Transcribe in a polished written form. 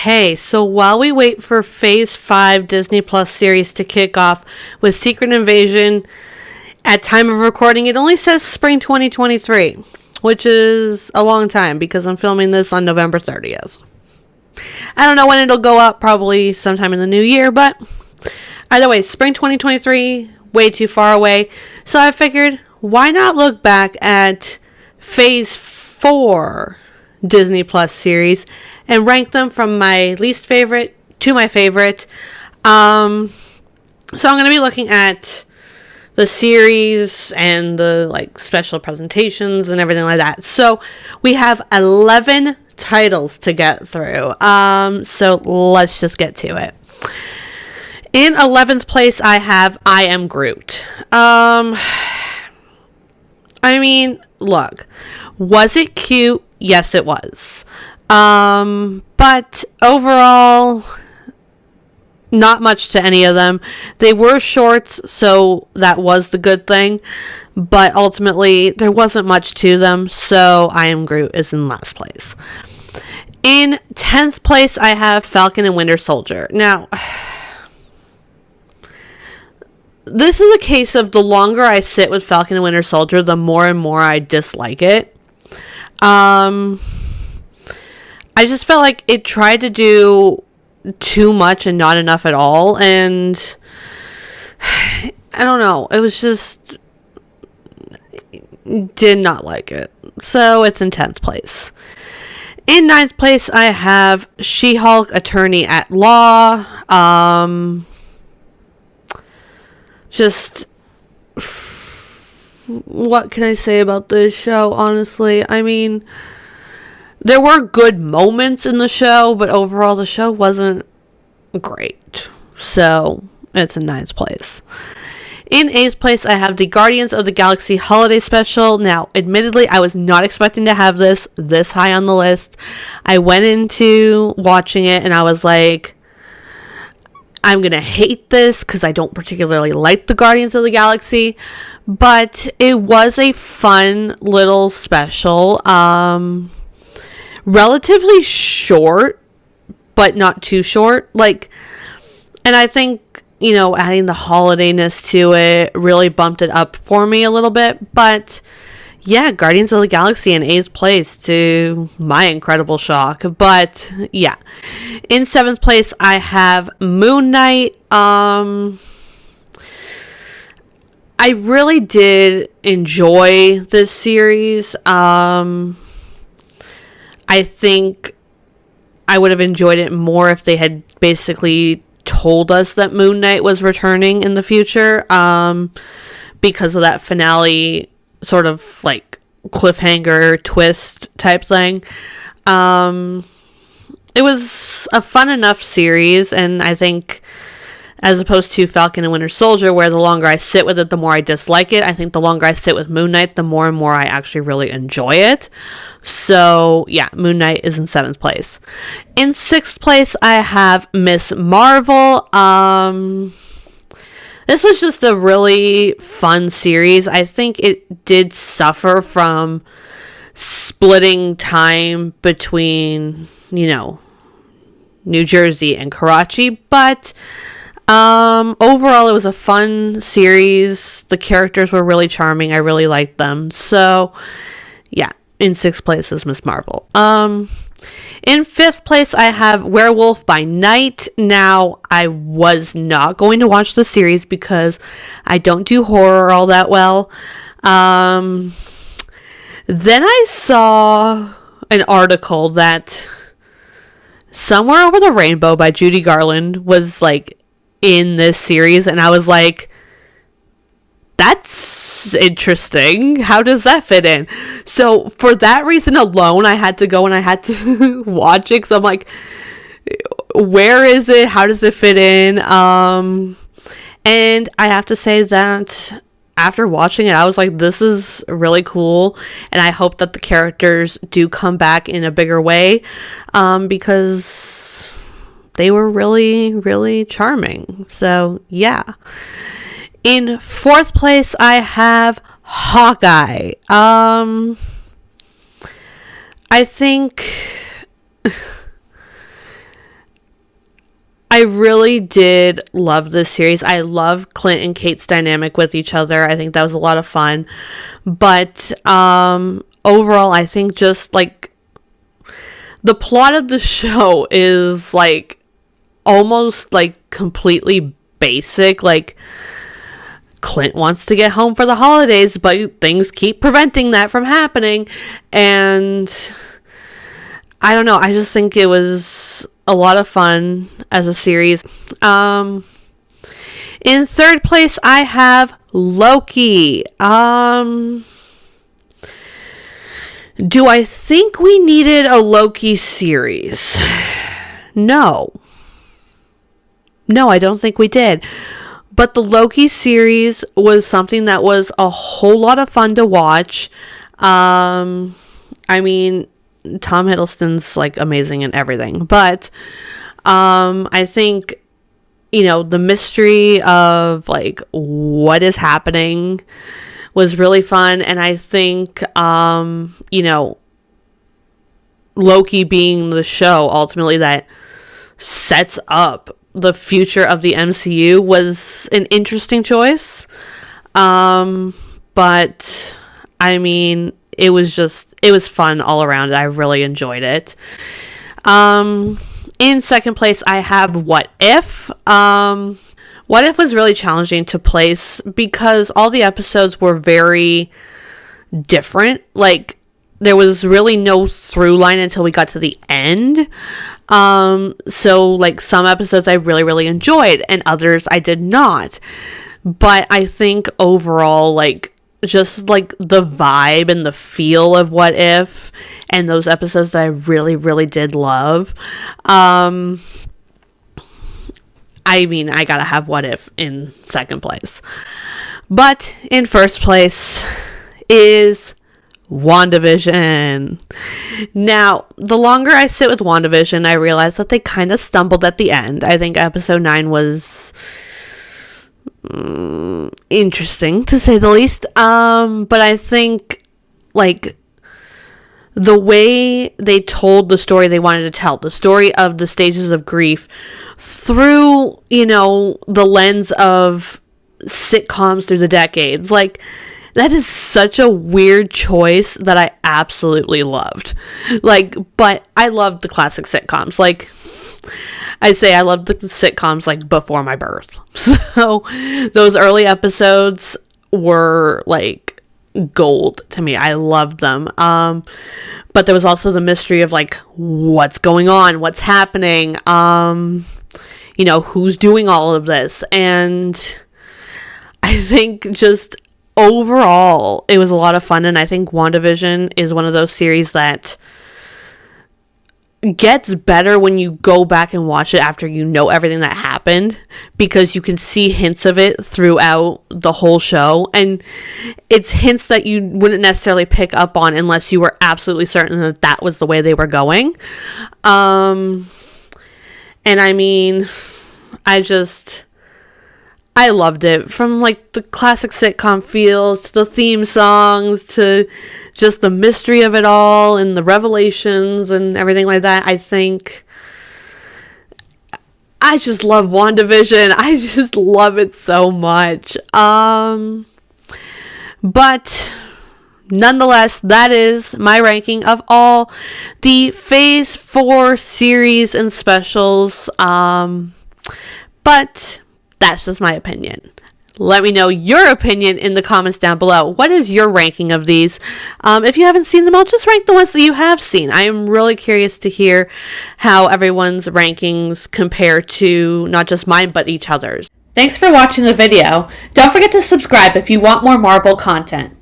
Okay, so while we wait for Phase 5 Disney Plus series to kick off with Secret Invasion, at time of recording, it only says spring 2023, which is a long time because I'm filming this on November 30th. I don't know when it'll go up, probably sometime in the new year, but either way, spring 2023, way too far away. So I figured, why not look back at Phase 4 Disney Plus series and rank them from my least favorite to my favorite. So I'm going to be looking at the series and the special presentations and everything like that. So we have 11 titles to get through. So let's just get to it. In 11th place, I have I Am Groot. Look, was it cute? Yes, it was. But overall, not much to any of them. They were shorts, so that was the good thing. But ultimately, there wasn't much to them, so I Am Groot is in last place. In 10th place, I have Falcon and Winter Soldier. Now, this is a case of the longer I sit with Falcon and Winter Soldier, the more and more I dislike it. I just felt like it tried to do too much and not enough at all, and I don't know, it was just, did not like it. So it's in 10th place. In 9th place, I have She-Hulk Attorney at Law. Just, what can I say about this show, honestly? I mean, there were good moments in the show, but overall the show wasn't great. So it's in 9th place. In 8th place, I have the Guardians of the Galaxy Holiday Special. Now, admittedly, I was not expecting to have this high on the list. I went into watching it and I was like, I'm going to hate this because I don't particularly like the Guardians of the Galaxy. But it was a fun little special. Relatively short, but not too short. And I think, adding the holidayness to it really bumped it up for me a little bit. But yeah, Guardians of the Galaxy in 8th place, to my incredible shock. But yeah, in 7th place, I have Moon Knight. I really did enjoy this series. I think I would have enjoyed it more if they had basically told us that Moon Knight was returning in the future, because of that finale sort of cliffhanger twist type thing. It was a fun enough series, and I think as opposed to Falcon and Winter Soldier, where the longer I sit with it, the more I dislike it, I think the longer I sit with Moon Knight, the more and more I actually really enjoy it. So, yeah, Moon Knight is in 7th place. In 6th place, I have Miss Marvel. This was just a really fun series. I think it did suffer from splitting time between, New Jersey and Karachi, but overall, it was a fun series. The characters were really charming. I really liked them. So, yeah, in 6th place is Miss Marvel. In 5th place, I have Werewolf by Night. Now, I was not going to watch the series because I don't do horror all that well. Then I saw an article that Somewhere Over the Rainbow by Judy Garland was in this series, and I was like, that's interesting. How does that fit in? So for that reason alone, I had to go and I had to watch it, because I'm like, where is it? How does it fit in? And I have to say that after watching it, I was like, this is really cool, and I hope that the characters do come back in a bigger way, because they were really, really charming. So, yeah. In 4th place, I have Hawkeye. I think I really did love this series. I love Clint and Kate's dynamic with each other. I think that was a lot of fun. But overall, I think just like the plot of the show is like almost like completely basic. Like, Clint wants to get home for the holidays, but things keep preventing that from happening. And I don't know, I just think it was a lot of fun as a series. In third place, I have Loki. Do I think we needed a Loki series? No, I don't think we did. But the Loki series was something that was a whole lot of fun to watch. I mean, Tom Hiddleston's like amazing in everything. But I think, the mystery of like what is happening was really fun. And I think, Loki being the show ultimately that sets up the future of the MCU was an interesting choice. But I mean, it was fun all around. I really enjoyed it. In second place, I have What If. What If was really challenging to place because all the episodes were very different. Like, there was really no through line until we got to the end. So like some episodes I really, really enjoyed and others I did not. But I think overall, like, just like the vibe and the feel of What If and those episodes that I really, really did love. I mean, I gotta have What If in second place. But in first place is WandaVision. Now, the longer I sit with WandaVision, I realize that they kind of stumbled at the end. I think episode 9 was interesting, to say the least. But I think, like, the way they told the story they wanted to tell, the story of the stages of grief, through, the lens of sitcoms through the decades, like, that is such a weird choice that I absolutely loved. Like, but I loved the classic sitcoms. Like, I say I loved the sitcoms, like, before my birth. So, those early episodes were, like, gold to me. I loved them. But there was also the mystery of, like, what's going on? What's happening? Who's doing all of this? And I think just overall, it was a lot of fun, and I think WandaVision is one of those series that gets better when you go back and watch it after you know everything that happened, because you can see hints of it throughout the whole show, and it's hints that you wouldn't necessarily pick up on unless you were absolutely certain that that was the way they were going. And I mean, I loved it, from like the classic sitcom feels to the theme songs to just the mystery of it all and the revelations and everything like that. I think I just love WandaVision. I just love it so much. But nonetheless, that is my ranking of all the Phase 4 series and specials. But that's just my opinion. Let me know your opinion in the comments down below. What is your ranking of these? If you haven't seen them all, just rank the ones that you have seen. I am really curious to hear how everyone's rankings compare to not just mine, but each other's. Thanks for watching the video. Don't forget to subscribe if you want more Marvel content.